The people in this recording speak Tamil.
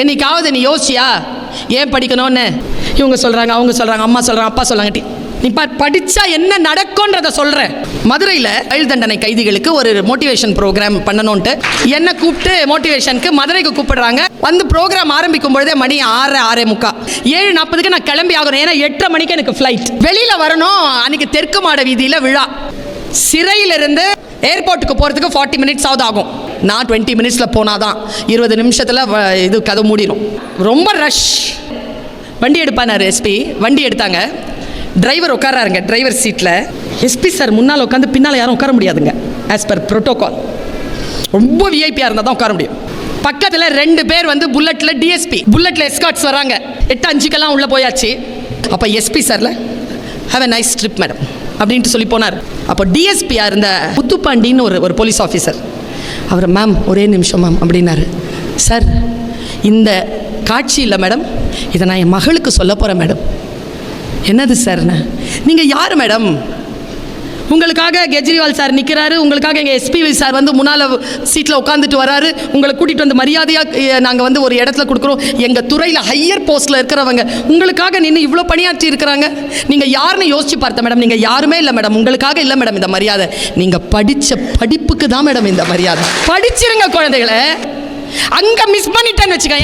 என்னைக்காவது நீ யோசிச்சியா ஏன் படிக்கணும்னு? இவங்க சொல்கிறாங்க, அவங்க சொல்கிறாங்க, அம்மா சொல்கிறாங்க, அப்பா சொல்கிறாங்க. நீ படித்தா என்ன நடக்கும்ன்றத சொல்கிறேன். மதுரையில் ஆயுள் தண்டனை கைதிகளுக்கு ஒரு மோட்டிவேஷன் ப்ரோக்ராம் பண்ணணுன்ட்டு என்னை கூப்பிட்டு மோட்டிவேஷனுக்கு மதுரைக்கு கூப்பிடுறாங்க. வந்து ப்ரோக்ராம் ஆரம்பிக்கும் பொழுதே மணி 6:45, 7:40 நான் கிளம்பி ஆகணும். ஏன்னா 8:30 மணிக்கு எனக்கு ஃப்ளைட். வெளியில் வரணும். அன்றைக்கி தெற்கு மாட வீதியில் விழா. சிறையிலிருந்து ஏர்போர்ட்டுக்கு போகிறதுக்கு 40 மினிட்ஸ் ஆகும். நான் 20 மினிட்ஸில் போனாதான் 20 நிமிஷத்தில் இது கதை மூடிடும். ரொம்ப ரஷ். வண்டி எடுப்பானார் எஸ்பி. வண்டி எடுத்தாங்க. டிரைவர் உட்காராருங்க டிரைவர் சீட்டில். எஸ்பி சார் முன்னால் உட்காந்து பின்னால் யாரும் உட்கார முடியாதுங்க. As per protocol. ரொம்ப விஐபியாக இருந்தால் தான் உட்கார முடியும். பக்கத்தில் 2 பேர் வந்து புல்லட்டில் டிஎஸ்பி, புல்லட்டில் எஸ்கார்ட்ஸ் வராங்க. 8:05 உள்ளே போயாச்சு. அப்போ எஸ்பி சாரில் have a nice trip madam அப்படின்ட்டு சொல்லி போனார். அப்போ டிஎஸ்பியாக இருந்த முத்துப்பாண்டின்னு ஒரு போலீஸ் ஆஃபீஸர், அவர் மேம் ஒரே நிமிஷம் மேம் அப்படின்னாரு. சார் இந்த காட்சி இல்லை மேடம், இதை நான் என் மகளுக்கு சொல்ல போகிறேன் மேடம். என்னது சார்ண்ணா? நீங்கள் யார் மேடம்? உங்களுக்காக கெஜ்ரிவால் சார் நிற்கிறாரு, உங்களுக்காக எங்கள் எஸ்பி சார் வந்து முன்னால் சீட்டில் உட்காந்துட்டு வராரு, உங்களை கூட்டிகிட்டு வந்து மரியாதையாக நாங்கள் வந்து ஒரு இடத்துல கொடுக்குறோம். எங்கள் துறையில் ஹையர் போஸ்ட்டில் இருக்கிறவங்க உங்களுக்காக நின்று இவ்வளோ பணியாற்றி இருக்கிறாங்க. நீங்கள் யாருன்னு யோசிச்சு பார்த்தேன் மேடம். நீங்கள் யாருமே இல்லை மேடம். உங்களுக்காக இல்லை மேடம் இந்த மரியாதை. நீங்கள் படித்த படிப்புக்கு தான் மேடம் இந்த மரியாதை. படிச்சிருங்க குழந்தைகளை. அங்கே மிஸ் பண்ணிட்டேன்னு வச்சுக்கோங்க.